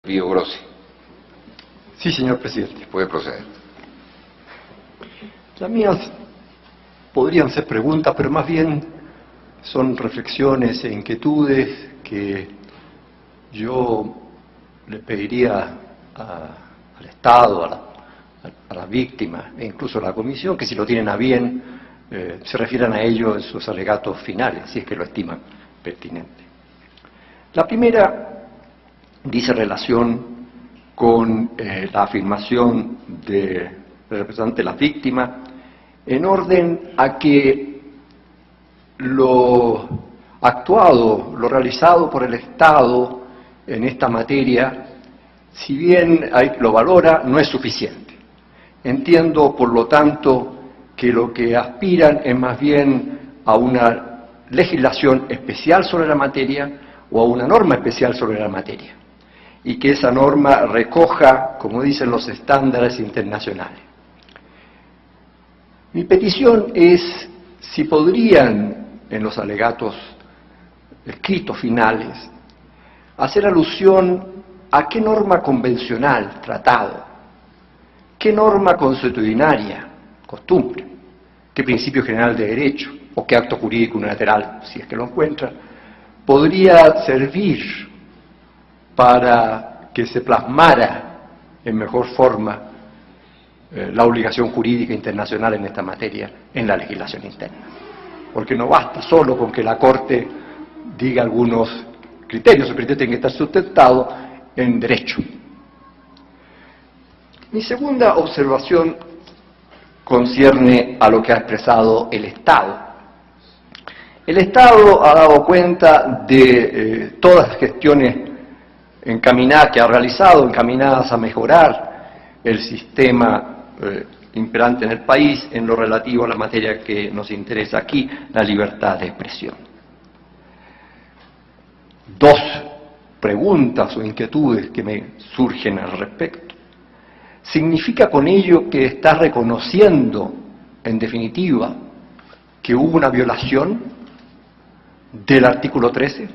Pío Grossi. Sí, señor presidente. Puede proceder. Las mías podrían ser preguntas, pero más bien son reflexiones e inquietudes que yo le pediría al Estado, a las víctimas e incluso a la Comisión, que si lo tienen a bien, se refieran a ello en sus alegatos finales, si es que lo estiman pertinente. La primera dice relación con la afirmación del representante de las víctimas en orden a que lo actuado, lo realizado por el Estado en esta materia, si bien lo valora, no es suficiente. Entiendo, por lo tanto, que lo que aspiran es más bien a una legislación especial sobre la materia o a una norma especial sobre la materia, y que esa norma recoja, como dicen los estándares internacionales. Mi petición es si podrían, en los alegatos escritos finales, hacer alusión a qué norma convencional, tratado, qué norma consuetudinaria, costumbre, qué principio general de derecho o qué acto jurídico unilateral, si es que lo encuentra, podría servir para que se plasmara en mejor forma la obligación jurídica internacional en esta materia en la legislación interna. Porque no basta solo con que la Corte diga algunos criterios, los criterios tienen que estar sustentados en derecho. Mi segunda observación concierne a lo que ha expresado el Estado. El Estado ha dado cuenta de todas las gestiones encaminadas que ha realizado, encaminadas a mejorar el sistema imperante en el país en lo relativo a la materia que nos interesa aquí, la libertad de expresión. Dos preguntas o inquietudes que me surgen al respecto. ¿Significa con ello que está reconociendo, en definitiva, que hubo una violación del artículo 13?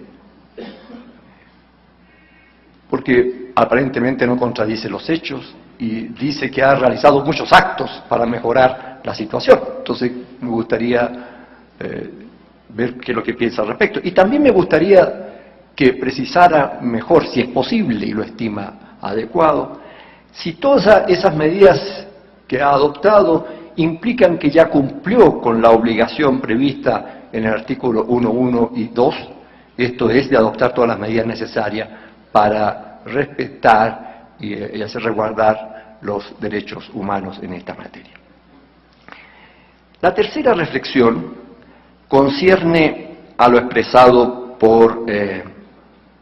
Porque aparentemente no contradice los hechos y dice que ha realizado muchos actos para mejorar la situación. Entonces me gustaría ver qué es lo que piensa al respecto. Y también me gustaría que precisara mejor, si es posible y lo estima adecuado, si todas esas medidas que ha adoptado implican que ya cumplió con la obligación prevista en el artículo 1.1 y 2, esto es, de adoptar todas las medidas necesarias para respetar y hacer resguardar los derechos humanos en esta materia. La tercera reflexión concierne a lo expresado por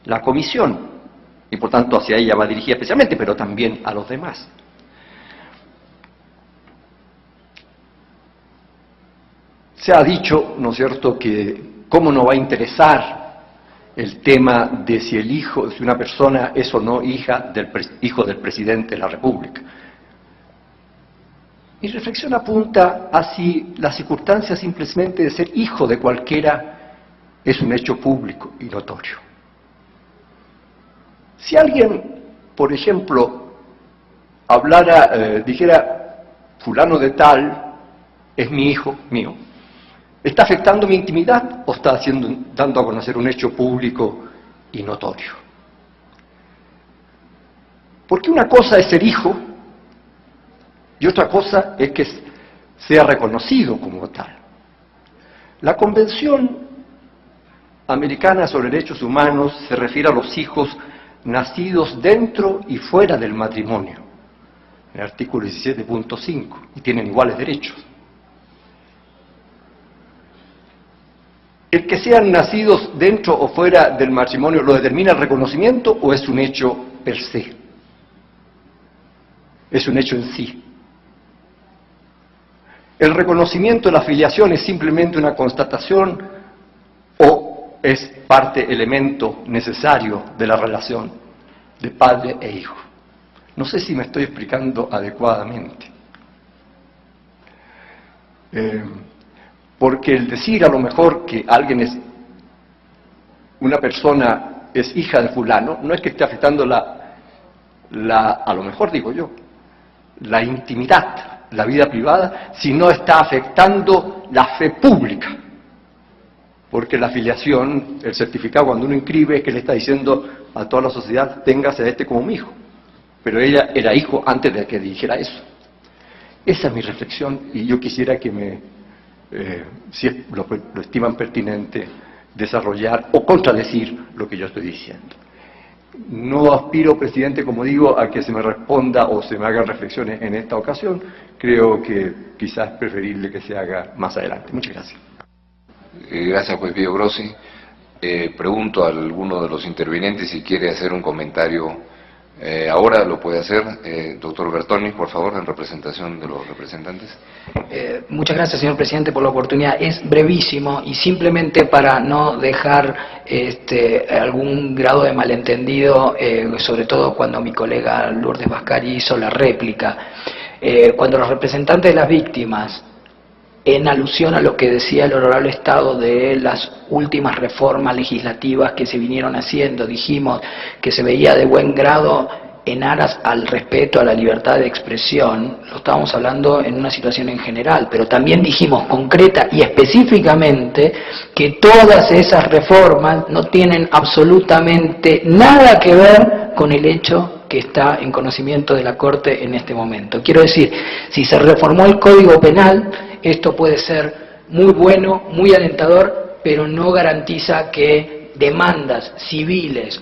la Comisión, y por tanto hacia ella va dirigida especialmente, pero también a los demás. Se ha dicho, ¿no es cierto?, que cómo no va a interesar el tema de si el hijo, si una persona es o no hijo del presidente de la República. Mi reflexión apunta a si la circunstancia simplemente de ser hijo de cualquiera es un hecho público y notorio. Si alguien, por ejemplo, dijera, fulano de tal es mi hijo mío, ¿está afectando mi intimidad o está dando a conocer un hecho público y notorio? Porque una cosa es ser hijo y otra cosa es que sea reconocido como tal. La Convención Americana sobre Derechos Humanos se refiere a los hijos nacidos dentro y fuera del matrimonio, en el artículo 17.5, y tienen iguales derechos. ¿El que sean nacidos dentro o fuera del matrimonio lo determina el reconocimiento o es un hecho per se? Es un hecho en sí. ¿El reconocimiento de la filiación es simplemente una constatación o es parte, elemento necesario de la relación de padre e hijo? No sé si me estoy explicando adecuadamente. Porque el decir a lo mejor que una persona es hija de fulano, no es que esté afectando la a lo mejor digo yo, la intimidad, la vida privada, si no está afectando la fe pública. Porque la afiliación, el certificado cuando uno inscribe es que le está diciendo a toda la sociedad, téngase a este como mi hijo. Pero ella era hijo antes de que dijera eso. Esa es mi reflexión y yo quisiera que si lo estiman pertinente, desarrollar o contradecir lo que yo estoy diciendo. No aspiro, presidente, como digo, a que se me responda o se me hagan reflexiones en esta ocasión. Creo que quizás es preferible que se haga más adelante. Muchas gracias. Gracias, juez Pío Grossi. Pregunto a alguno de los intervinientes si quiere hacer un comentario. Ahora lo puede hacer. Doctor Bertoni, por favor, en representación de los representantes. Muchas gracias, señor presidente, por la oportunidad. Es brevísimo y simplemente para no dejar algún grado de malentendido, sobre todo cuando mi colega Lourdes Bascari hizo la réplica. Cuando los representantes de las víctimas, en alusión a lo que decía el honorable Estado de las últimas reformas legislativas que se vinieron haciendo, dijimos que se veía de buen grado en aras al respeto a la libertad de expresión, lo estábamos hablando en una situación en general, pero también dijimos concreta y específicamente que todas esas reformas no tienen absolutamente nada que ver con el hecho que está en conocimiento de la Corte en este momento. Quiero decir, si se reformó el Código Penal, esto puede ser muy bueno, muy alentador, pero no garantiza que demandas civiles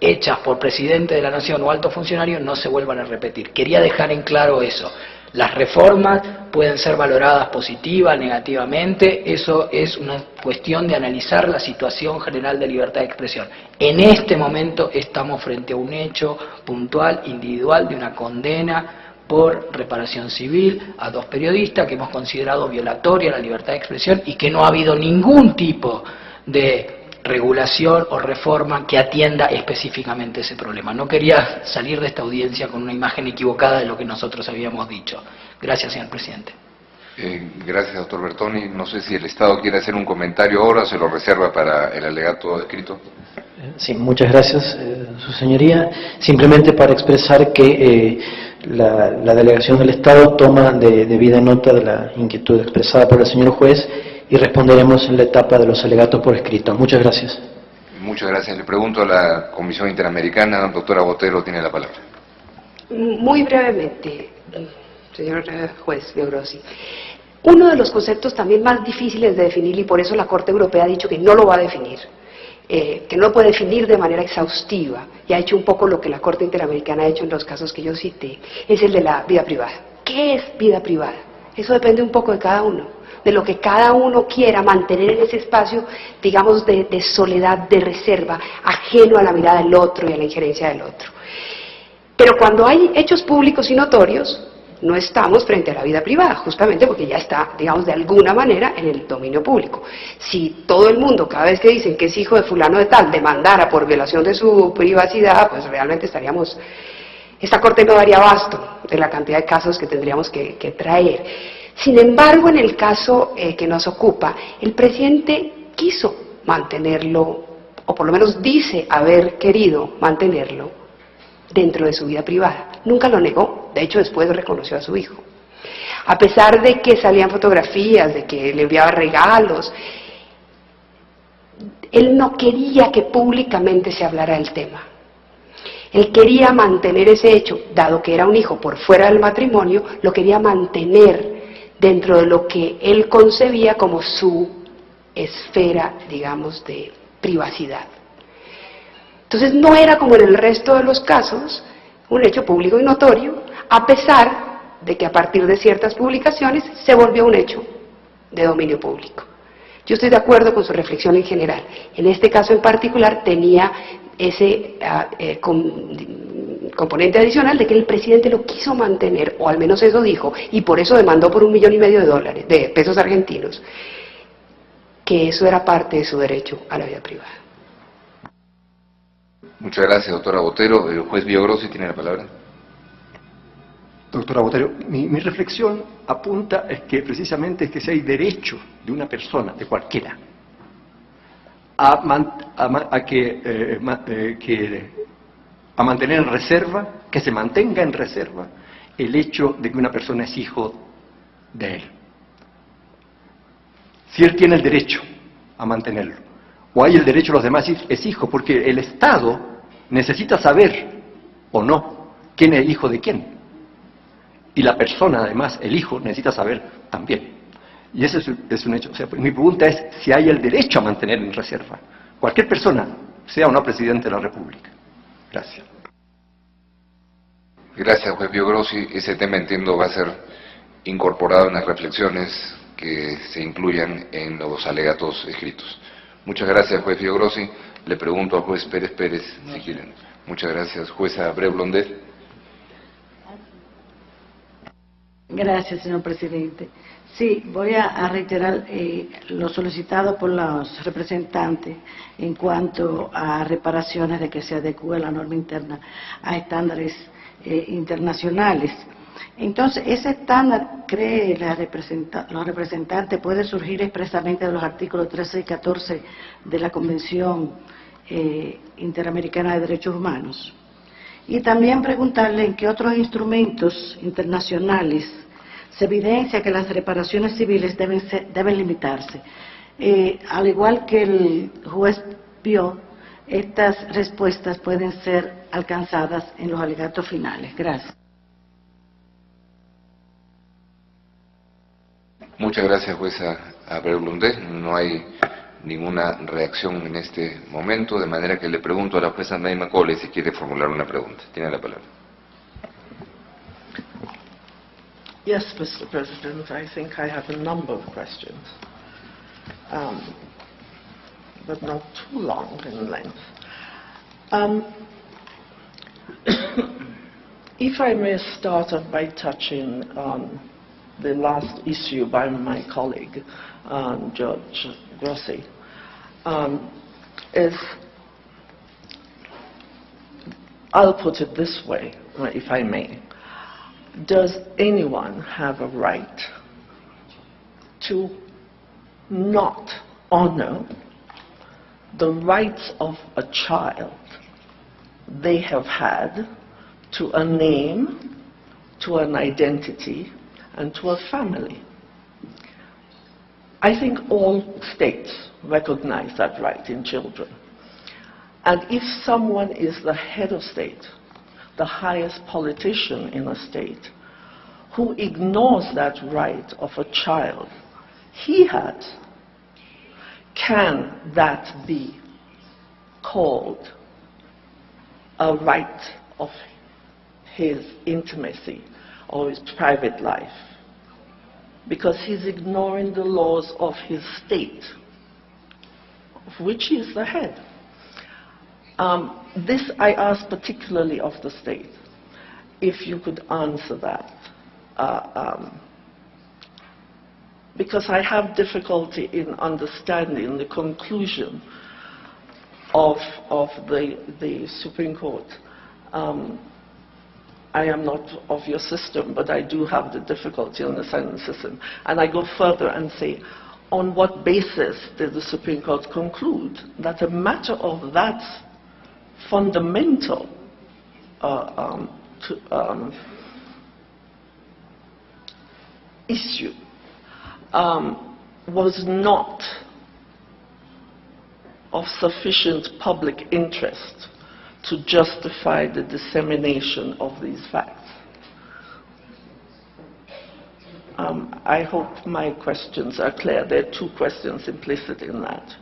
hechas por presidente de la Nación o alto funcionario no se vuelvan a repetir. Quería dejar en claro eso. Las reformas pueden ser valoradas positiva, negativamente, eso es una cuestión de analizar la situación general de libertad de expresión. En este momento estamos frente a un hecho puntual, individual, de una condena por reparación civil a 2 periodistas que hemos considerado violatoria a la libertad de expresión y que no ha habido ningún tipo de regulación o reforma que atienda específicamente ese problema. No quería salir de esta audiencia con una imagen equivocada de lo que nosotros habíamos dicho. Gracias, señor presidente. Gracias, doctor Bertoni. No sé si el Estado quiere hacer un comentario ahora o se lo reserva para el alegato escrito. Sí, muchas gracias, su señoría. Simplemente para expresar que la delegación del Estado toma debida nota de la inquietud expresada por el señor juez y responderemos en la etapa de los alegatos por escrito. Muchas gracias. Muchas gracias. Le pregunto a la Comisión Interamericana, doctora Botero, tiene la palabra. Muy brevemente, señor juez Pío Grossi. Uno de los conceptos también más difíciles de definir, y por eso la Corte Europea ha dicho que no lo va a definir, que no lo puede definir de manera exhaustiva, y ha hecho un poco lo que la Corte Interamericana ha hecho en los casos que yo cité, es el de la vida privada. ¿Qué es vida privada? Eso depende un poco de cada uno, de lo que cada uno quiera mantener en ese espacio, digamos, de soledad, de reserva, ajeno a la mirada del otro y a la injerencia del otro. Pero cuando hay hechos públicos y notorios, no estamos frente a la vida privada, justamente porque ya está, digamos, de alguna manera en el dominio público. Si todo el mundo, cada vez que dicen que es hijo de fulano de tal, demandara por violación de su privacidad, pues realmente estaríamos... Esta Corte no daría abasto de la cantidad de casos que tendríamos que traer. Sin embargo, en el caso que nos ocupa, el presidente quiso mantenerlo, o por lo menos dice haber querido mantenerlo, dentro de su vida privada. Nunca lo negó, de hecho después reconoció a su hijo. A pesar de que salían fotografías, de que le enviaba regalos, él no quería que públicamente se hablara del tema. Él quería mantener ese hecho, dado que era un hijo por fuera del matrimonio, lo quería mantener dentro de lo que él concebía como su esfera, digamos, de privacidad. Entonces no era como en el resto de los casos un hecho público y notorio, a pesar de que a partir de ciertas publicaciones se volvió un hecho de dominio público. Yo estoy de acuerdo con su reflexión en general. En este caso en particular tenía ese componente adicional de que el presidente lo quiso mantener, o al menos eso dijo, y por eso demandó por $1,5 millones de pesos argentinos, que eso era parte de su derecho a la vida privada. Muchas gracias, doctora Botero. El juez Pío Grossi tiene la palabra. Doctora Botero, mi reflexión apunta es que precisamente es que si hay derecho de una persona, de cualquiera, a a mantener en reserva, que se mantenga en reserva, el hecho de que una persona es hijo de él. Si él tiene el derecho a mantenerlo, o hay el derecho de los demás, es hijo, porque el Estado necesita saber, o no, quién es hijo de quién. Y la persona, además, el hijo, necesita saber también. Y ese es un hecho. O sea, mi pregunta es si hay el derecho a mantener en reserva. Cualquier persona, sea o no presidente de la República. Gracias. Gracias, juez Biogrossi. Ese tema, entiendo, va a ser incorporado en las reflexiones que se incluyan en los alegatos escritos. Muchas gracias, juez Biogrossi. Le pregunto al juez Pérez Pérez, si quieren. Muchas gracias. Jueza Abreu Blondet. Gracias, señor presidente. Sí, voy a reiterar lo solicitado por los representantes en cuanto a reparaciones de que se adecue la norma interna a estándares internacionales. Entonces, ese estándar, cree los representantes, puede surgir expresamente de los artículos 13 y 14 de la Convención Interamericana de Derechos Humanos. Y también preguntarle en qué otros instrumentos internacionales se evidencia que las reparaciones civiles deben limitarse. Al igual que el juez vio, estas respuestas pueden ser alcanzadas en los alegatos finales. Gracias. Muchas gracias, jueza Abreu Blondet. No hay ninguna reacción en este momento, de manera que le pregunto a la jueza Naima Cole si quiere formular una pregunta. Tiene la palabra. Yes, Mr. President, I think I have a number of questions, but not too long in length. If I may start off by touching on the last issue by my colleague, Judge Grossi, is, I'll put it this way, if I may. Does anyone have a right to not honor the rights of a child they have had to a name, to an identity, and to a family? I think all states recognize that right in children. And if someone is the head of state, the highest politician in a state, who ignores that right of a child he has, can that be called a right of his intimacy or his private life? Because he's ignoring the laws of his state, of which he is the head. This I ask particularly of the state, if you could answer that. Because I have difficulty in understanding the conclusion of the Supreme Court. I am not of your system, but I do have the difficulty in understanding the system. And I go further and say, on what basis did the Supreme Court conclude that a matter of that fundamental issue was not of sufficient public interest to justify the dissemination of these facts? I hope my questions are clear. There are two questions implicit in that.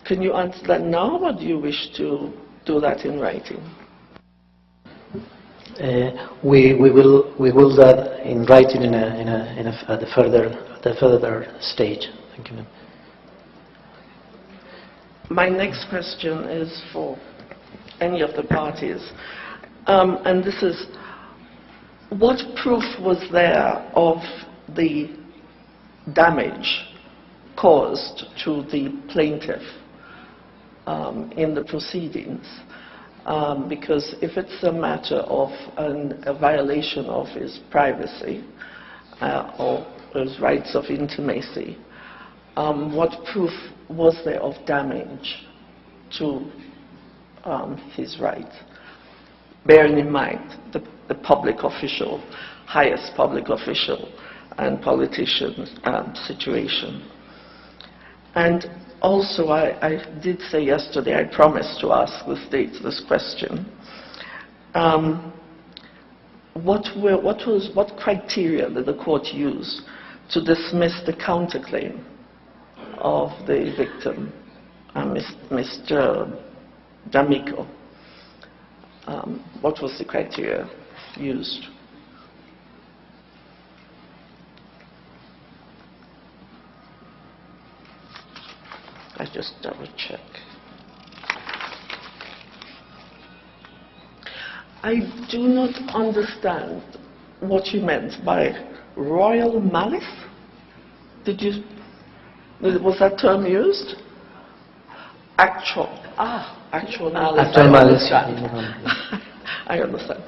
Can you answer that now, or do you wish to do that in writing? We will do that in writing at the further stage. Thank you, ma'am. My next question is for any of the parties, and this is, what proof was there of the damage caused to the plaintiff in the proceedings? Because if it's a matter of a violation of his privacy or his rights of intimacy, what proof was there of damage to his right, bearing in mind the public official, highest public official and politician situation. And also, I did say yesterday, I promised to ask the state this question. What criteria did the court use to dismiss the counterclaim of the victim, Mr. D'Amico? What was the criteria used? I just double check. I do not understand what you meant by royal malice. Was that term used? Actual malice. Actual malice. I understand.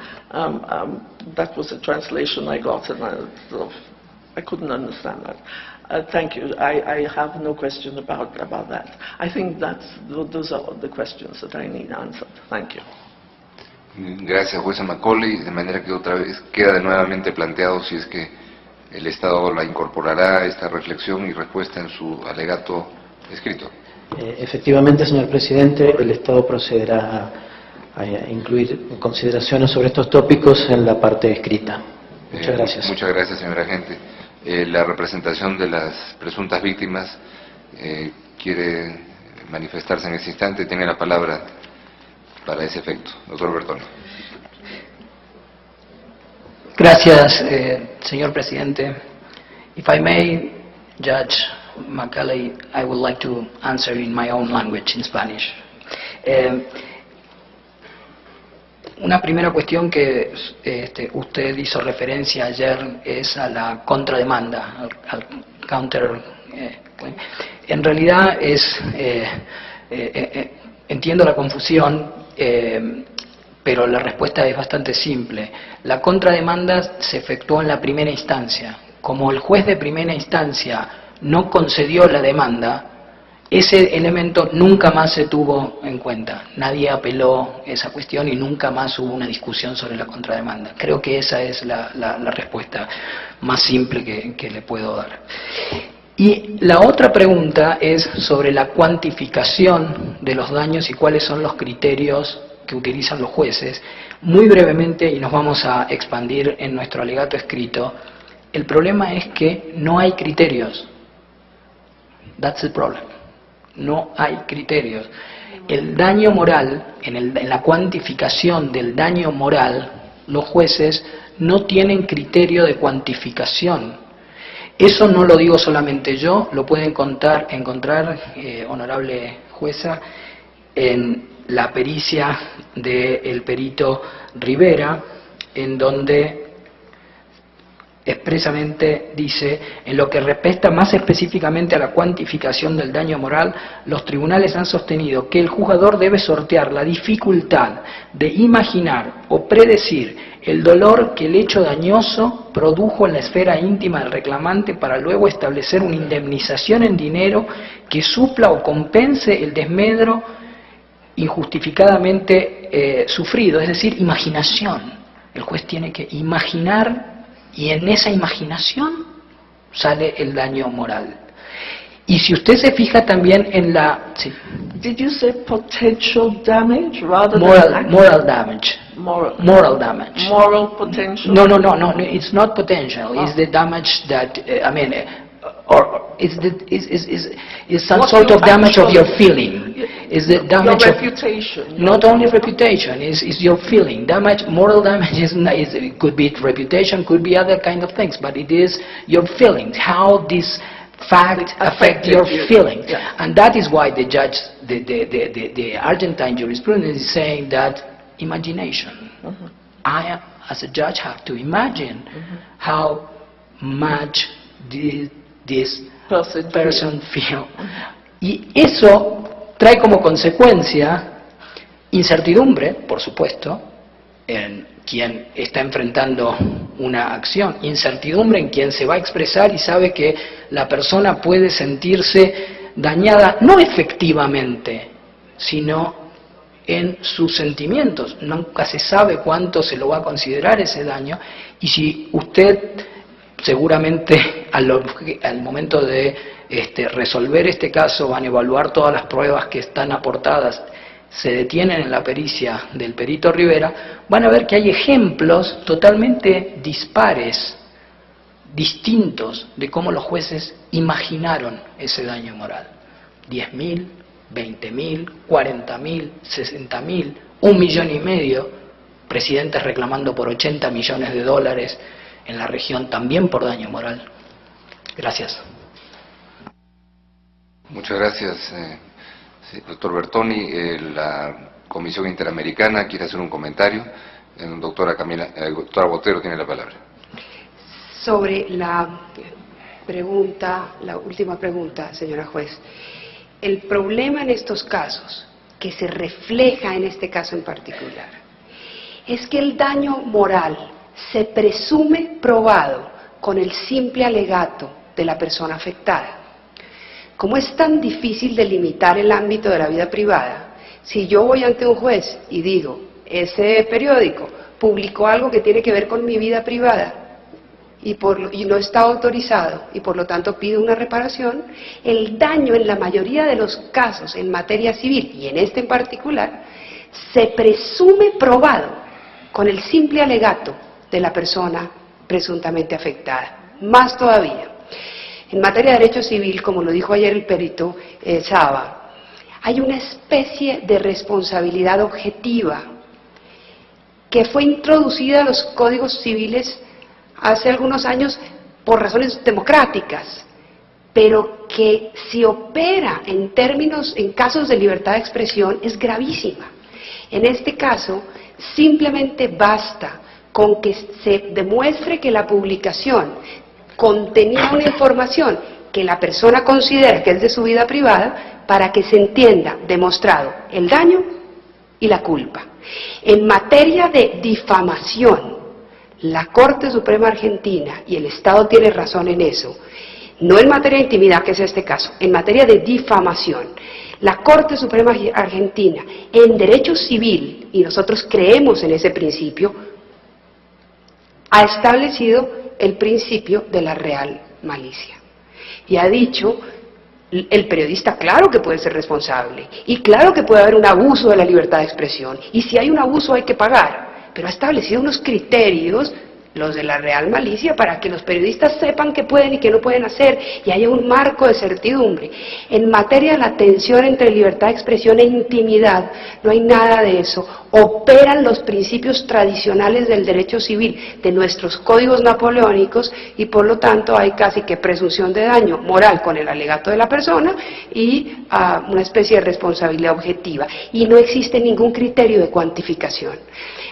That was a translation I got, and I couldn't understand that. Thank you. I have no question about that. I think those are the questions that I need answered. Thank you. Gracias, jueza Macaulay. De manera que otra vez queda nuevamente planteado si es que el Estado la incorporará a esta reflexión y respuesta en su alegato escrito. Efectivamente, señor presidente, el Estado procederá a incluir consideraciones sobre estos tópicos en la parte escrita. Muchas gracias. Muchas gracias, señor agente. La representación de las presuntas víctimas quiere manifestarse en ese instante. Tiene la palabra para ese efecto. Doctor Bertoni. Gracias, señor presidente. If I may, Judge Macaulay, I would like to answer in my own language, in Spanish. Una primera cuestión que usted hizo referencia ayer es a la contrademanda, al counter. En realidad entiendo la confusión, pero la respuesta es bastante simple. La contrademanda se efectuó en la primera instancia. Como el juez de primera instancia no concedió la demanda, ese elemento nunca más se tuvo en cuenta. Nadie apeló esa cuestión y nunca más hubo una discusión sobre la contrademanda. Creo que esa es la respuesta más simple que le puedo dar. Y la otra pregunta es sobre la cuantificación de los daños y cuáles son los criterios que utilizan los jueces. Muy brevemente, y nos vamos a expandir en nuestro alegato escrito, el problema es que no hay criterios. That's the problem. No hay criterios. El daño moral, en la cuantificación del daño moral, los jueces no tienen criterio de cuantificación. Eso no lo digo solamente yo, lo puede encontrar, honorable jueza, en la pericia del perito Rivera, en donde expresamente dice: en lo que respecta más específicamente a la cuantificación del daño moral, los tribunales han sostenido que el juzgador debe sortear la dificultad de imaginar o predecir el dolor que el hecho dañoso produjo en la esfera íntima del reclamante para luego establecer una indemnización en dinero que supla o compense el desmedro injustificadamente sufrido, es decir, imaginación. El juez tiene que imaginar, y en esa imaginación sale el daño moral. Y si usted se fija también en la... Sí. Did you say potential damage rather than moral damage? Moral damage. Moral potential? No, it's not potential. Oh. It's the damage that, or it's some sort of damage of your feeling. Is the damage your reputation? Not only reputation, is your feeling. Damage, moral damage it could be reputation, could be other kind of things, but it is your feelings, how this fact affect your feelings. Yeah. And that is why the judge, the Argentine jurisprudence is saying that imagination. Mm-hmm. I, as a judge, have to imagine how much this person feel. Y eso trae como consecuencia incertidumbre, por supuesto, en quien está enfrentando una acción, incertidumbre en quien se va a expresar y sabe que la persona puede sentirse dañada, no efectivamente, sino en sus sentimientos. Nunca se sabe cuánto se lo va a considerar ese daño, y si usted seguramente al momento de resolver este caso van a evaluar todas las pruebas que están aportadas, se detienen en la pericia del perito Rivera, van a ver que hay ejemplos totalmente dispares, distintos de cómo los jueces imaginaron ese daño moral. 10.000, 20.000, 40.000, 60.000, 1,5 millones, presidentes reclamando por 80 millones de dólares en la región también por daño moral. Gracias. Muchas gracias, sí, doctor Bertoni. La Comisión Interamericana quiere hacer un comentario. Doctora Botero tiene la palabra. Sobre la pregunta, la última pregunta, señora juez. El problema en estos casos, que se refleja en este caso en particular, es que el daño moral se presume probado con el simple alegato de la persona afectada. Como es tan difícil delimitar el ámbito de la vida privada, si yo voy ante un juez y digo, ese periódico publicó algo que tiene que ver con mi vida privada, y no está autorizado, y por lo tanto pido una reparación, el daño en la mayoría de los casos en materia civil, y en este en particular, se presume probado con el simple alegato de la persona presuntamente afectada. Más todavía, en materia de derecho civil, como lo dijo ayer el perito Saba, hay una especie de responsabilidad objetiva que fue introducida a los códigos civiles hace algunos años por razones democráticas, pero que si opera en casos de libertad de expresión es gravísima. En este caso, simplemente basta con que se demuestre que la publicación contenía una información que la persona considera que es de su vida privada para que se entienda demostrado el daño y la culpa. En materia de difamación, la Corte Suprema Argentina, y el Estado tiene razón en eso, no en materia de intimidad, que es este caso, en materia de difamación, la Corte Suprema Argentina, en derecho civil, y nosotros creemos en ese principio, ha establecido el principio de la real malicia. Y ha dicho, el periodista claro que puede ser responsable, y claro que puede haber un abuso de la libertad de expresión, y si hay un abuso hay que pagar, pero ha establecido unos criterios, los de la real malicia, para que los periodistas sepan qué pueden y qué no pueden hacer, y haya un marco de certidumbre. En materia de la tensión entre libertad de expresión e intimidad, no hay nada de eso. Operan los principios tradicionales del derecho civil, de nuestros códigos napoleónicos, y por lo tanto hay casi que presunción de daño moral con el alegato de la persona y una especie de responsabilidad objetiva. Y no existe ningún criterio de cuantificación.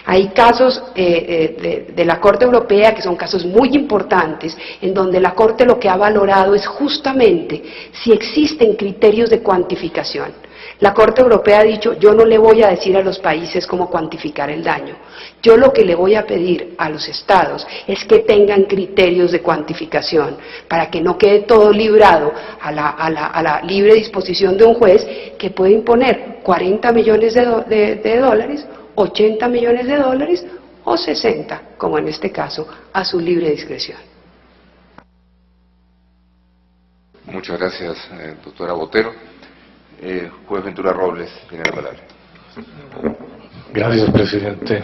Hay casos de la Corte Europea que son casos muy importantes, en donde la Corte lo que ha valorado es justamente si existen criterios de cuantificación. La Corte Europea ha dicho, yo no le voy a decir a los países cómo cuantificar el daño. Yo lo que le voy a pedir a los estados es que tengan criterios de cuantificación, para que no quede todo librado a la libre disposición de un juez que puede imponer 40 millones de dólares, 80 millones de dólares o 60, como en este caso, a su libre discreción. Muchas gracias, doctora Botero. Juez Ventura Robles tiene la palabra. Gracias, presidente.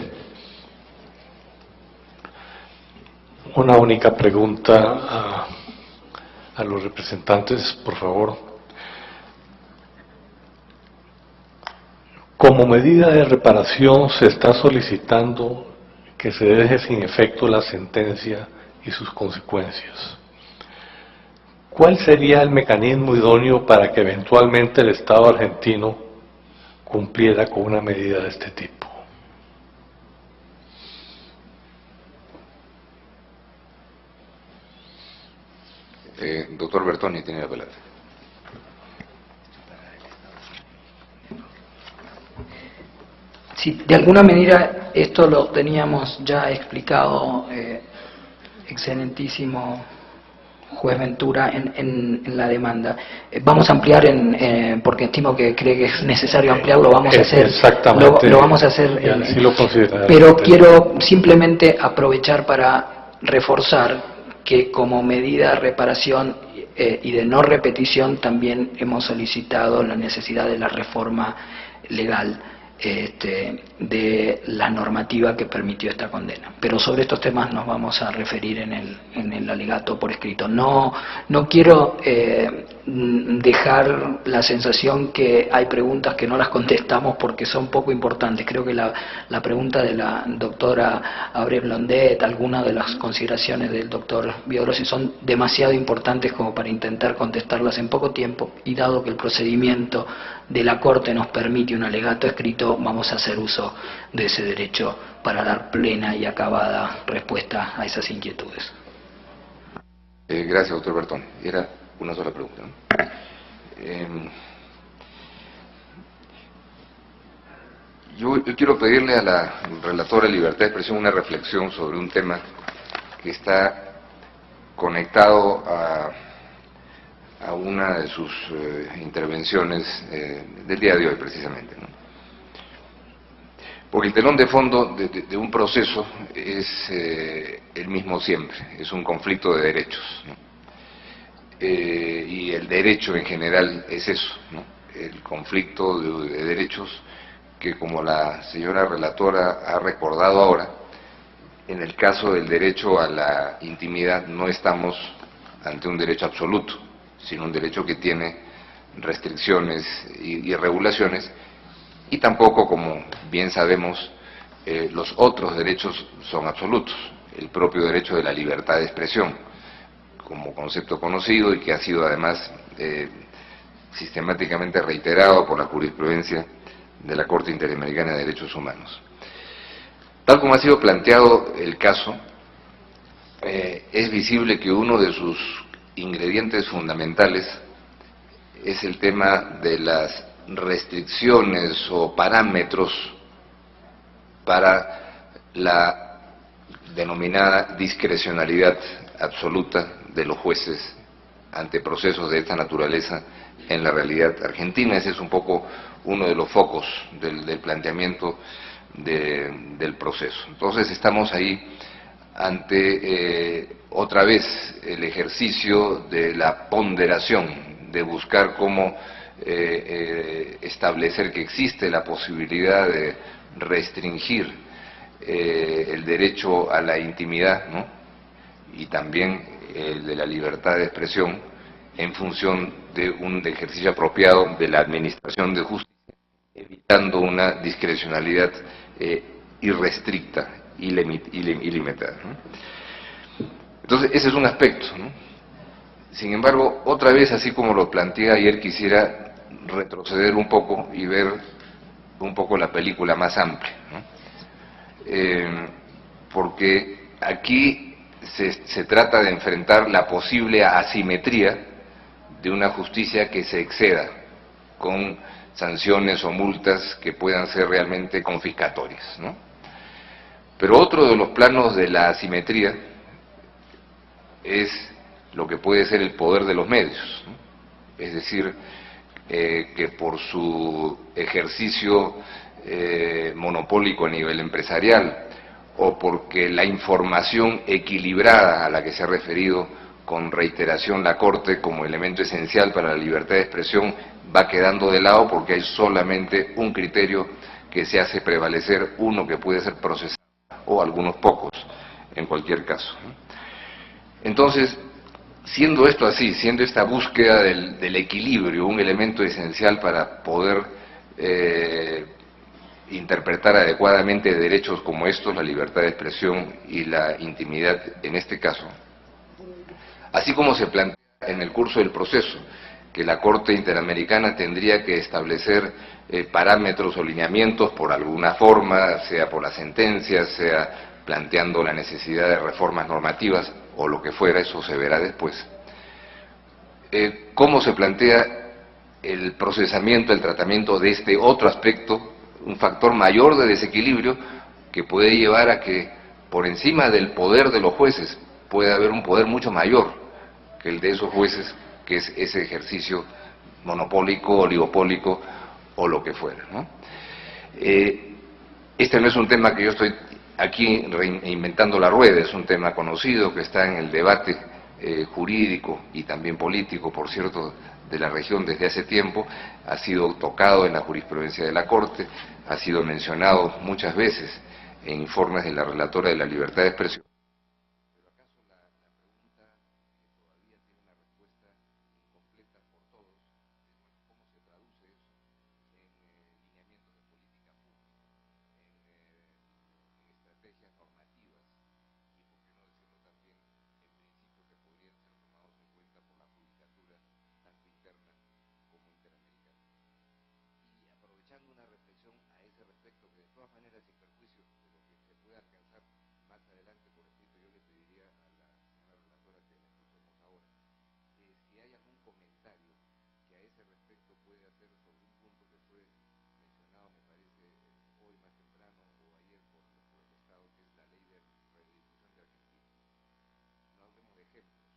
Una única pregunta a los representantes, por favor. Como medida de reparación se está solicitando que se deje sin efecto la sentencia y sus consecuencias. ¿Cuál sería el mecanismo idóneo para que eventualmente el Estado argentino cumpliera con una medida de este tipo? Doctor Bertoni tiene la palabra. Sí, de alguna manera esto lo teníamos ya explicado, excelentísimo juez Ventura en la demanda. Vamos a ampliar, porque estimo que cree que es necesario ampliarlo, vamos a hacer. Exactamente. Lo vamos a hacer. Así lo considera. Pero quiero simplemente aprovechar para reforzar que como medida de reparación y de no repetición también hemos solicitado la necesidad de la reforma legal de la normativa que permitió esta condena. Pero sobre estos temas nos vamos a referir en el alegato por escrito. No quiero dejar la sensación que hay preguntas que no las contestamos porque son poco importantes. Creo que la pregunta de la doctora Abre Blondet, algunas de las consideraciones del doctor Villagrossi son demasiado importantes como para intentar contestarlas en poco tiempo, y dado que el procedimiento de la Corte nos permite un alegato escrito, vamos a hacer uso de ese derecho para dar plena y acabada respuesta a esas inquietudes. Gracias, doctor Bertón. Era una sola pregunta, ¿no? Yo quiero pedirle a la relatora de Libertad de Expresión una reflexión sobre un tema que está conectado a una de sus intervenciones del día de hoy, precisamente, ¿no? Porque el telón de fondo de un proceso es el mismo siempre, es un conflicto de derechos, ¿no? Y el derecho en general es eso, ¿no? El conflicto de derechos que, como la señora relatora ha recordado ahora, en el caso del derecho a la intimidad no estamos ante un derecho absoluto, sino un derecho que tiene restricciones y regulaciones, y tampoco, como bien sabemos, los otros derechos son absolutos. El propio derecho de la libertad de expresión, como concepto conocido y que ha sido además sistemáticamente reiterado por la jurisprudencia de la Corte Interamericana de Derechos Humanos. Tal como ha sido planteado el caso, es visible que uno de sus ingredientes fundamentales es el tema de las restricciones o parámetros para la denominada discrecionalidad absoluta de los jueces ante procesos de esta naturaleza en la realidad argentina. Ese es un poco uno de los focos del planteamiento del proceso. Entonces estamos ahí ante otra vez el ejercicio de la ponderación, de buscar cómo establecer que existe la posibilidad de restringir el derecho a la intimidad, ¿no? Y también el de la libertad de expresión en función de un ejercicio apropiado de la administración de justicia, evitando una discrecionalidad irrestricta y ilimitada, ¿no? Entonces, ese es un aspecto, ¿no? Sin embargo, otra vez, así como lo planteé ayer, quisiera retroceder un poco y ver un poco la película más amplia, ¿no? Porque aquí se trata de enfrentar la posible asimetría de una justicia que se exceda con sanciones o multas que puedan ser realmente confiscatorias, ¿no? Pero otro de los planos de la asimetría es lo que puede ser el poder de los medios, ¿no? Es decir, que por su ejercicio monopólico a nivel empresarial, o porque la información equilibrada a la que se ha referido con reiteración la Corte como elemento esencial para la libertad de expresión va quedando de lado porque hay solamente un criterio que se hace prevalecer, uno que puede ser procesado o algunos pocos en cualquier caso, ¿no? Entonces, siendo esto así, siendo esta búsqueda del equilibrio un elemento esencial para poder interpretar adecuadamente derechos como estos, la libertad de expresión y la intimidad en este caso, así como se plantea en el curso del proceso que la Corte Interamericana tendría que establecer parámetros o lineamientos por alguna forma, sea por las sentencias, sea planteando la necesidad de reformas normativas o lo que fuera, eso se verá después. ¿Cómo se plantea el procesamiento, el tratamiento de este otro aspecto, un factor mayor de desequilibrio que puede llevar a que por encima del poder de los jueces pueda haber un poder mucho mayor que el de esos jueces, que es ese ejercicio monopólico, oligopólico o lo que fuera, ¿no? Este no es un tema que yo estoy aquí reinventando la rueda, es un tema conocido que está en el debate jurídico y también político, por cierto, de la región desde hace tiempo, ha sido tocado en la jurisprudencia de la Corte, ha sido mencionado muchas veces en informes de la relatora de la libertad de expresión. Pero acaso la pregunta que todavía tiene una respuesta incompleta por todos es, bueno, ¿cómo se traduce eso en lineamientos de política pública, en estrategias normativas y, por qué no decirlo también, en principios que podrían ser tomados en cuenta por la judicatura tanto interna como interamericana? Y aprovechando una reflexión a ese respecto, que de todas maneras, sin perjuicio de lo que se pueda alcanzar más adelante por escrito, yo le pediría a la señora relatora que la escuchemos ahora, si hay algún comentario que a ese respecto puede hacer sobre un punto que fue mencionado, me parece, hoy más temprano o ayer por el Estado, que es la ley de redistribución de Argentina. No hablemos de ejemplos,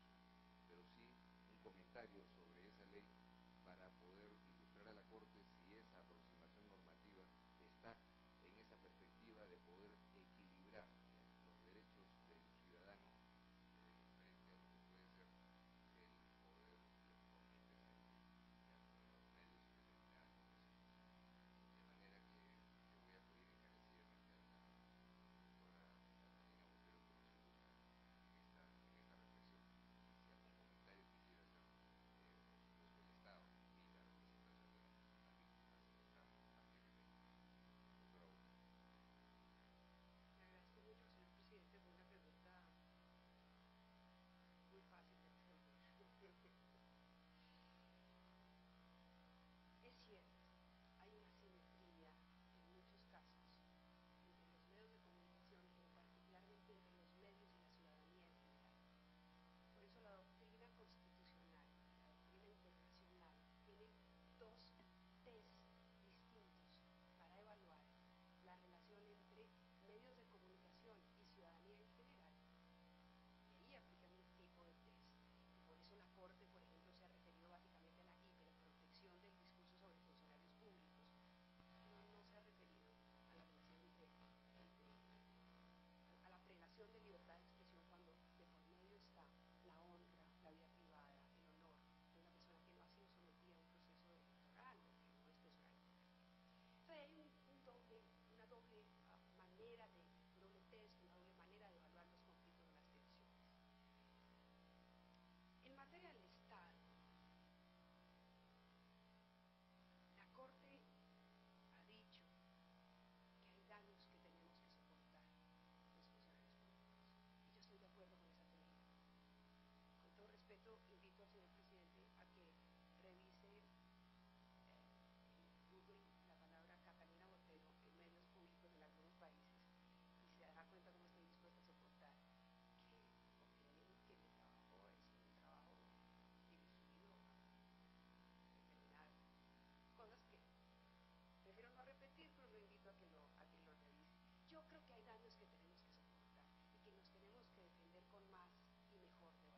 pero sí un comentario sobre esa ley para poder ilustrar a la Corte si esa aproximación normativa está en esa perspectiva de poder equilibrar los derechos del ciudadano frente a lo que puede ser el poder que les corresponde en los medios determinados. De manera que le voy a pedir encarecidamente a la doctora Catalina Botero que nos ilustre en esta reflexión. Si algún comentario quisiera hacer, por supuesto, el Estado y la representación de las víctimas más firmemente. Doctora Botero. Le agradezco mucho, señor presidente, por una pregunta muy fácil de resolver. Es cierto, hay una simetría en muchos casos entre los medios de comunicación, pero particularmente entre los medios y la ciudadanía en general. Por eso la doctrina constitucional, la doctrina internacional, tiene dos test distintos para evaluar la relación entre medios de comunicación y ciudadanía en general. Y ahí aplican un tipo de test. Y por eso la Corte, por ejemplo, se ha referido básicamente a la hiperprotección del discurso sobre funcionarios públicos. No se ha referido a la relación a la prevención de libertad de expresión cuando de por medio está la honra, la vida privada, el honor de una persona que no ha sido sometida a un proceso electoral o que no es personal. Entonces hay una doble manera de, un doble test, una doble manera de evaluar los conflictos o las tensiones. En materia del Estado, la Corte ha dicho que hay daños que tenemos que soportar los funcionarios públicos. Y yo estoy de acuerdo con esa teoría. Con todo respeto, invito al señor presidente a que revise en Google la palabra Catalina Botero en medios públicos en algunos países y se dará cuenta cómo estoy dispuesta a soportar que mi trabajo es un trabajo dirigido a determinadas cosas que prefiero no repetir, pero lo invito a que lo revise. Yo creo que hay daños que tenemos que soportar y que nos tenemos que defender con más y mejor debate.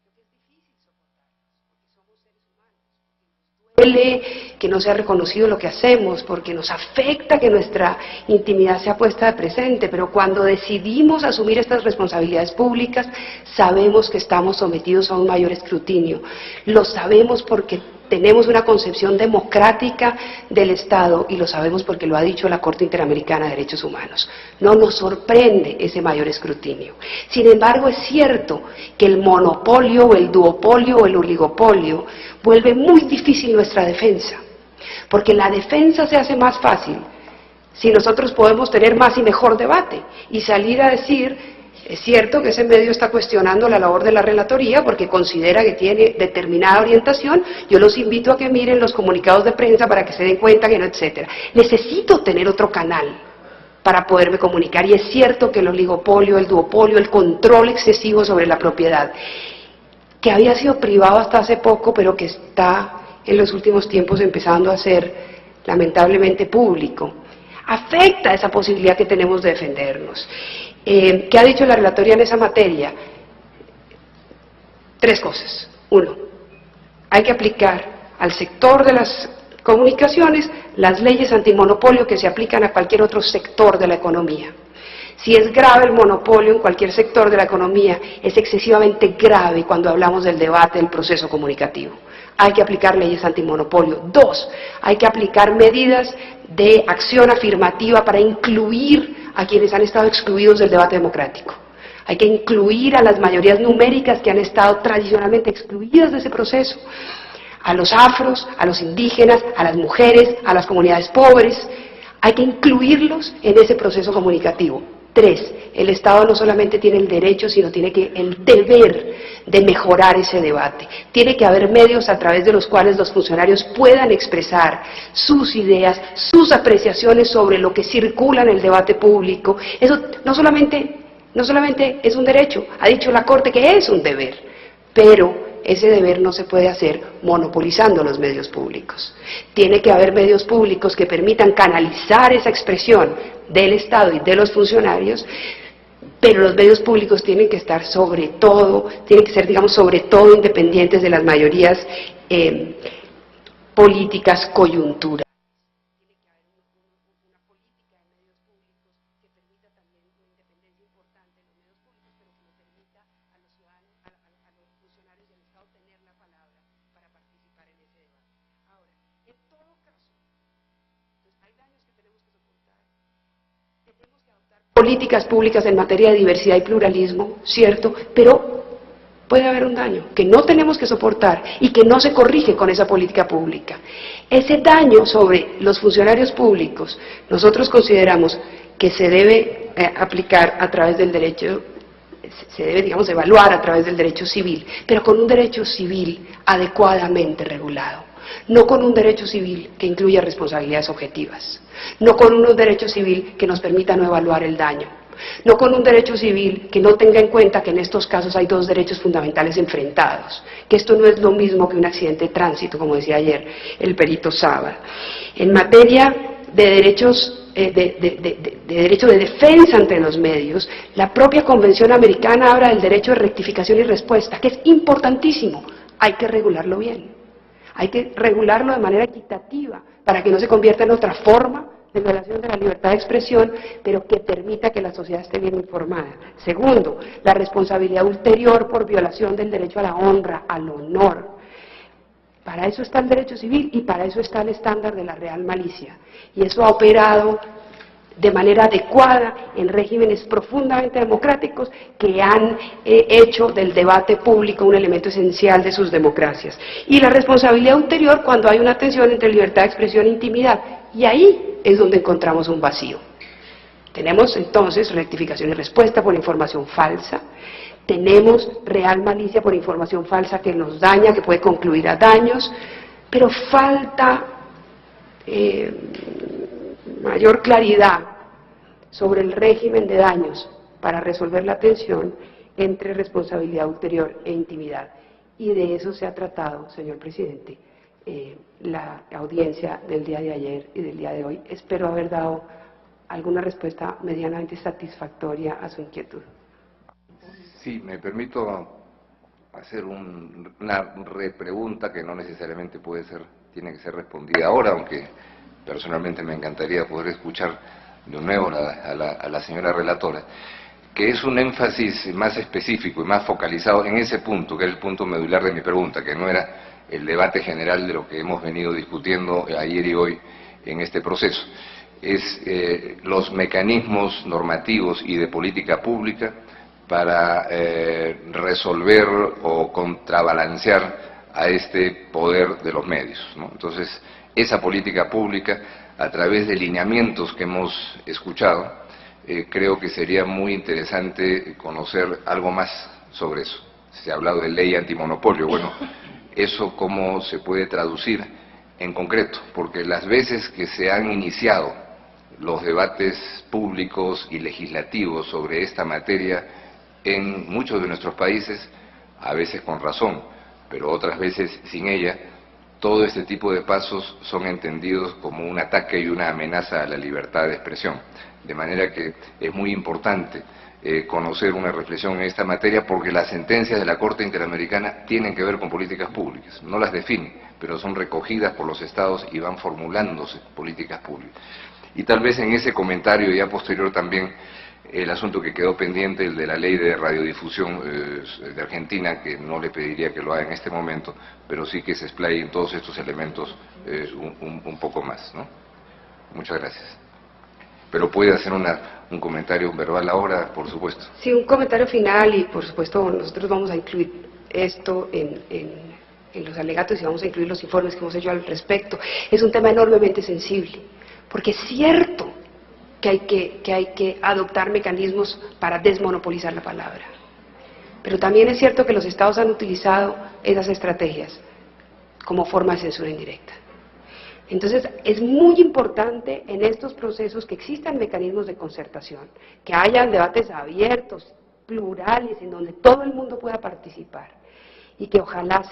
Creo que es difícil soportarlos porque somos seres humanos, porque nos duele que no sea reconocido lo que hacemos, porque nos afecta que nuestra intimidad sea puesta de presente, pero cuando decidimos asumir estas responsabilidades públicas, sabemos que estamos sometidos a un mayor escrutinio. Lo sabemos porque tenemos una concepción democrática del Estado y lo sabemos porque lo ha dicho la Corte Interamericana de Derechos Humanos. No nos sorprende ese mayor escrutinio. Sin embargo, es cierto que el monopolio o el duopolio o el oligopolio vuelve muy difícil nuestra defensa, porque la defensa se hace más fácil si nosotros podemos tener más y mejor debate y salir a decir: es cierto que ese medio está cuestionando la labor de la relatoría porque considera que tiene determinada orientación, yo los invito a que miren los comunicados de prensa para que se den cuenta que no, etcétera. Necesito tener otro canal para poderme comunicar y es cierto que el oligopolio, el duopolio, el control excesivo sobre la propiedad, que había sido privado hasta hace poco, pero que está en los últimos tiempos empezando a ser lamentablemente público, afecta esa posibilidad que tenemos de defendernos. ¿Qué ha dicho la relatoría en esa materia? 3 cosas. 1, hay que aplicar al sector de las comunicaciones las leyes antimonopolio que se aplican a cualquier otro sector de la economía. Si es grave el monopolio en cualquier sector de la economía, es excesivamente grave cuando hablamos del debate del proceso comunicativo. Hay que aplicar leyes antimonopolio. 2, hay que aplicar medidas de acción afirmativa para incluir a quienes han estado excluidos del debate democrático. Hay que incluir a las mayorías numéricas que han estado tradicionalmente excluidas de ese proceso. A los afros, a los indígenas, a las mujeres, a las comunidades pobres. Hay que incluirlos en ese proceso comunicativo. 3, el Estado no solamente tiene el derecho, sino tiene el deber de mejorar ese debate. Tiene que haber medios a través de los cuales los funcionarios puedan expresar sus ideas, sus apreciaciones sobre lo que circula en el debate público. Eso no solamente es un derecho, ha dicho la Corte que es un deber, pero ese deber no se puede hacer monopolizando los medios públicos. Tiene que haber medios públicos que permitan canalizar esa expresión del Estado y de los funcionarios, pero los medios públicos tienen que estar sobre todo, tienen que ser, digamos, sobre todo independientes de las mayorías políticas coyunturales. Políticas públicas en materia de diversidad y pluralismo, cierto, pero puede haber un daño que no tenemos que soportar y que no se corrige con esa política pública. Ese daño sobre los funcionarios públicos, nosotros consideramos que se debe aplicar a través del derecho, se debe, digamos, evaluar a través del derecho civil, pero con un derecho civil adecuadamente regulado. No con un derecho civil que incluya responsabilidades objetivas, no con un derecho civil que nos permita no evaluar el daño, no con un derecho civil que no tenga en cuenta que en estos casos hay 2 derechos fundamentales enfrentados, que esto no es lo mismo que un accidente de tránsito, como decía ayer el perito Saba. En materia de derechos de derecho de defensa entre los medios, la propia Convención Americana habla del derecho de rectificación y respuesta, que es importantísimo, hay que regularlo bien. Hay que regularlo de manera equitativa para que no se convierta en otra forma de violación de la libertad de expresión, pero que permita que la sociedad esté bien informada. Segundo, la responsabilidad ulterior por violación del derecho a la honra, al honor. Para eso está el derecho civil y para eso está el estándar de la real malicia. Y eso ha operado de manera adecuada en regímenes profundamente democráticos que han hecho del debate público un elemento esencial de sus democracias. Y la responsabilidad ulterior cuando hay una tensión entre libertad de expresión e intimidad. Y ahí es donde encontramos un vacío. Tenemos entonces rectificación y respuesta por información falsa. Tenemos real malicia por información falsa que nos daña, que puede concluir a daños, pero falta mayor claridad sobre el régimen de daños para resolver la tensión entre responsabilidad ulterior e intimidad. Y de eso se ha tratado, señor presidente, la audiencia del día de ayer y del día de hoy. Espero haber dado alguna respuesta medianamente satisfactoria a su inquietud. Sí, me permito hacer una repregunta que no necesariamente tiene que ser respondida ahora, aunque personalmente me encantaría poder escuchar de nuevo a la señora relatora, que es un énfasis más específico y más focalizado en ese punto, que es el punto medular de mi pregunta, que no era el debate general de lo que hemos venido discutiendo ayer y hoy en este proceso. Es los mecanismos normativos y de política pública para resolver o contrabalancear a este poder de los medios, ¿no? Entonces, esa política pública, a través de lineamientos que hemos escuchado, creo que sería muy interesante conocer algo más sobre eso. Se ha hablado de ley antimonopolio, bueno, eso cómo se puede traducir en concreto, porque las veces que se han iniciado los debates públicos y legislativos sobre esta materia en muchos de nuestros países, a veces con razón, pero otras veces sin ella, todo este tipo de pasos son entendidos como un ataque y una amenaza a la libertad de expresión. De manera que es muy importante conocer una reflexión en esta materia, porque las sentencias de la Corte Interamericana tienen que ver con políticas públicas. No las definen, pero son recogidas por los estados y van formulándose políticas públicas. Y tal vez en ese comentario ya posterior también el asunto que quedó pendiente, el de la ley de radiodifusión de Argentina, que no le pediría que lo haga en este momento, pero sí que se explaye en todos estos elementos un poco más, ¿no? Muchas gracias. Pero puede hacer un comentario verbal ahora, por supuesto. Sí, un comentario final, y por supuesto nosotros vamos a incluir esto en los alegatos y vamos a incluir los informes que hemos hecho al respecto. Es un tema enormemente sensible, porque es cierto que hay que adoptar mecanismos para desmonopolizar la palabra. Pero también es cierto que los estados han utilizado esas estrategias como forma de censura indirecta. Entonces, es muy importante en estos procesos que existan mecanismos de concertación, que hayan debates abiertos, plurales, en donde todo el mundo pueda participar, y que ojalá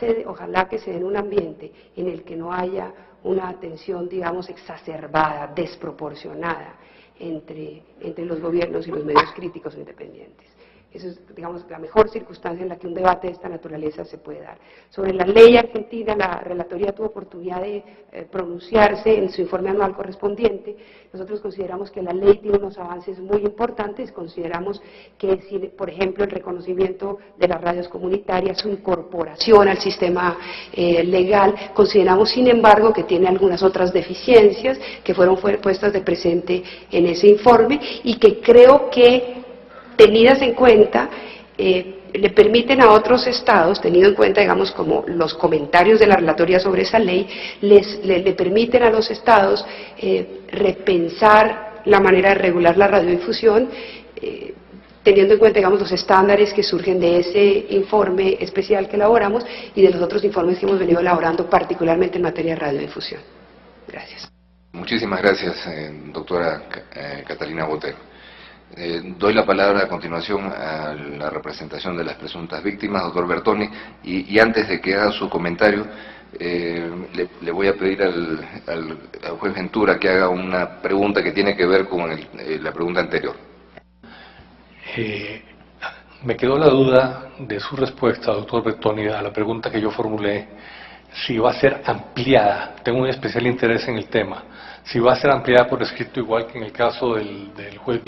que se dé en un ambiente en el que no haya una atención, digamos, exacerbada, desproporcionada entre los gobiernos y los medios críticos o independientes. Eso es, digamos, la mejor circunstancia en la que un debate de esta naturaleza se puede dar. Sobre la ley argentina, la relatoría tuvo oportunidad de pronunciarse en su informe anual correspondiente. Nosotros consideramos que la ley tiene unos avances muy importantes. Consideramos que, por ejemplo, el reconocimiento de las radios comunitarias, su incorporación al sistema legal. Consideramos, sin embargo, que tiene algunas otras deficiencias que fueron puestas de presente en ese informe, y que creo que, tenidas en cuenta, le permiten a otros estados, tenido en cuenta, digamos, como los comentarios de la relatoría sobre esa ley, le permiten a los estados repensar la manera de regular la radiodifusión, teniendo en cuenta, digamos, los estándares que surgen de ese informe especial que elaboramos y de los otros informes que hemos venido elaborando, particularmente en materia de radiodifusión. Gracias. Muchísimas gracias, doctora Catalina Botero. Doy la palabra a continuación a la representación de las presuntas víctimas, doctor Bertoni, y antes de que haga su comentario, le voy a pedir al juez Ventura que haga una pregunta que tiene que ver con la pregunta anterior. Me quedó la duda de su respuesta, doctor Bertoni, a la pregunta que yo formulé, si va a ser ampliada. Tengo un especial interés en el tema. Si va a ser ampliada por escrito, igual que en el caso del juez.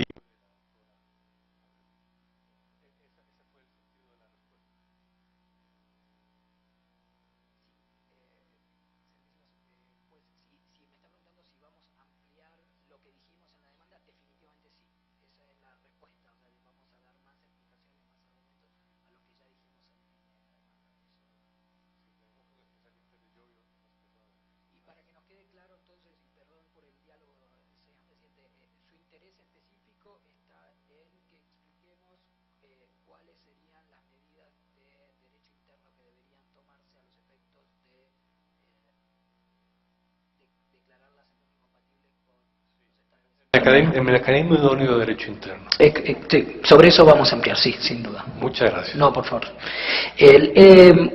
El mecanismo idóneo de derecho interno. Sobre eso vamos a ampliar, sí, sin duda. Muchas gracias. No, por favor.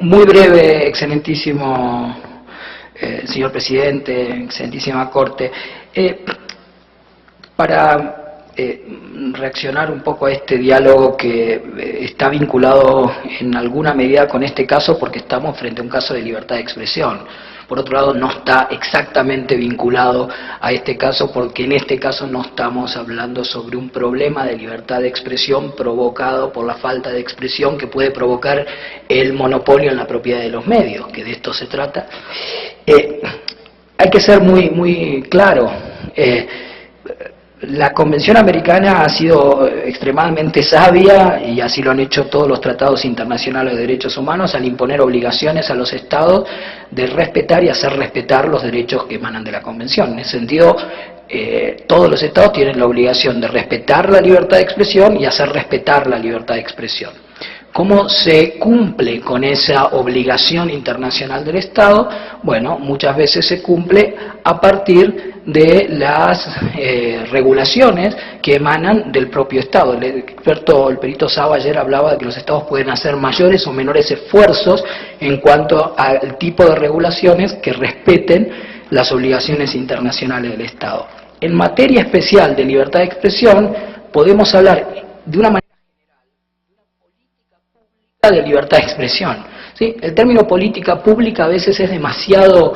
Muy breve, excelentísimo señor presidente, excelentísima Corte. Para reaccionar un poco a este diálogo que está vinculado en alguna medida con este caso, porque estamos frente a un caso de libertad de expresión. Por otro lado, no está exactamente vinculado a este caso, porque en este caso no estamos hablando sobre un problema de libertad de expresión provocado por la falta de expresión que puede provocar el monopolio en la propiedad de los medios, que de esto se trata. Hay que ser muy claro. La Convención Americana ha sido extremadamente sabia, y así lo han hecho todos los tratados internacionales de derechos humanos, al imponer obligaciones a los estados de respetar y hacer respetar los derechos que emanan de la Convención. En ese sentido, todos los estados tienen la obligación de respetar la libertad de expresión y hacer respetar la libertad de expresión. ¿Cómo se cumple con esa obligación internacional del Estado? Bueno, muchas veces se cumple a partir de las regulaciones que emanan del propio Estado. El perito Saba ayer hablaba de que los Estados pueden hacer mayores o menores esfuerzos en cuanto al tipo de regulaciones que respeten las obligaciones internacionales del Estado. En materia especial de libertad de expresión, podemos hablar de una manera de libertad de expresión. ¿Sí? El término política pública a veces es demasiado,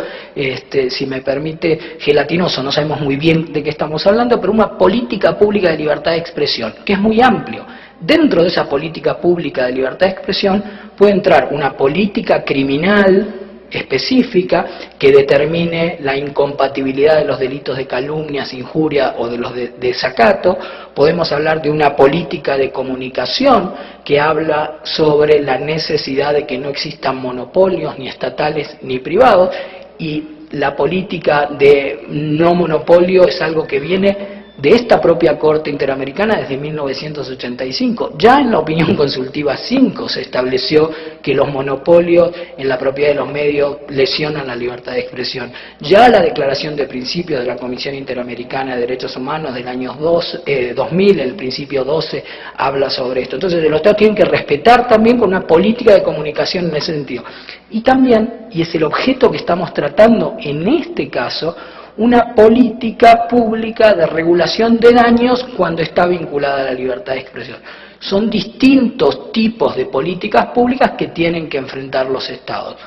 si me permite, gelatinoso, no sabemos muy bien de qué estamos hablando, pero una política pública de libertad de expresión, que es muy amplio. Dentro de esa política pública de libertad de expresión puede entrar una política criminal específica que determine la incompatibilidad de los delitos de calumnias, injuria o de los de desacato. Podemos hablar de una política de comunicación que habla sobre la necesidad de que no existan monopolios ni estatales ni privados, y la política de no monopolio es algo que viene de esta propia Corte Interamericana desde 1985. Ya en la opinión consultiva 5 se estableció que los monopolios en la propiedad de los medios lesionan la libertad de expresión. Ya la Declaración de Principios de la Comisión Interamericana de Derechos Humanos del año 2000, el principio 12, habla sobre esto. Entonces los Estados tienen que respetar también con una política de comunicación en ese sentido. Y también, y es el objeto que estamos tratando en este caso, una política pública de regulación de daños cuando está vinculada a la libertad de expresión. Son distintos tipos de políticas públicas que tienen que enfrentar los Estados.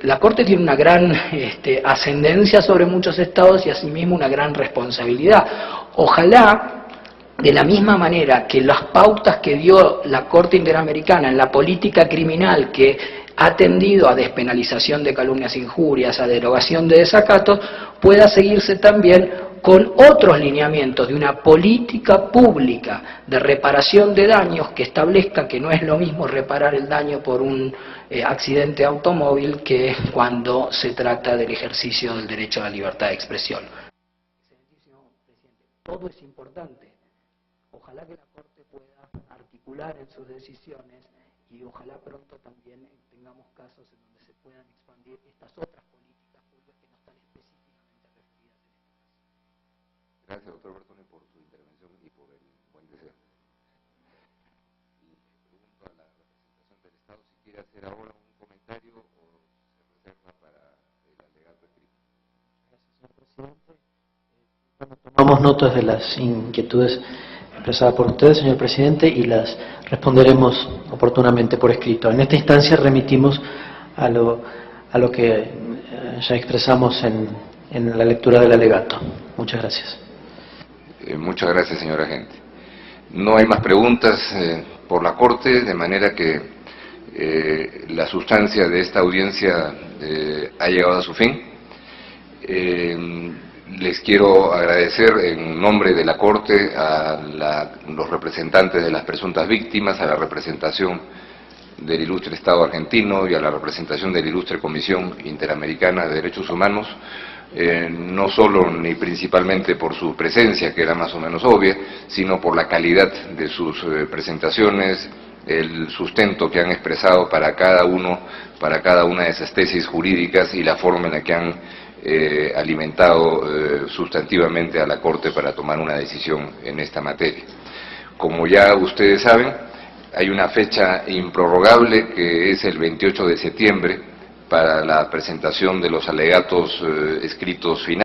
La Corte tiene una gran ascendencia sobre muchos Estados y asimismo una gran responsabilidad. Ojalá, de la misma manera que las pautas que dio la Corte Interamericana en la política criminal, que ha tendido a despenalización de calumnias, injurias, a derogación de desacatos, pueda seguirse también con otros lineamientos de una política pública de reparación de daños que establezca que no es lo mismo reparar el daño por un accidente automóvil que cuando se trata del ejercicio del derecho a la libertad de expresión. Excelentísimo presidente, todo es importante. Ojalá que la Corte pueda articular en sus decisiones y ojalá pronto también tengamos casos en donde se puedan expandir estas otras políticas públicas que no están específicamente referidas en este caso. Gracias, doctor Bertoni, por su intervención y por el buen deseo. Y pregunto a la representación del Estado si quiere hacer ahora un comentario o se reserva para el alegato escrito. Gracias, señor presidente. Tomamos notas de las inquietudes expresada por usted, señor presidente, y las responderemos oportunamente por escrito. En esta instancia remitimos a lo que ya expresamos en la lectura del alegato. Muchas gracias. Muchas gracias, señor agente. No hay más preguntas por la Corte, de manera que la sustancia de esta audiencia ha llegado a su fin. Les quiero agradecer en nombre de la Corte a los representantes de las presuntas víctimas, a la representación del ilustre Estado argentino y a la representación de la ilustre Comisión Interamericana de Derechos Humanos, no solo ni principalmente por su presencia, que era más o menos obvia, sino por la calidad de sus presentaciones, el sustento que han expresado para cada una de esas tesis jurídicas y la forma en la que han alimentado sustantivamente a la Corte para tomar una decisión en esta materia. Como ya ustedes saben, hay una fecha improrrogable que es el 28 de septiembre para la presentación de los alegatos escritos finales.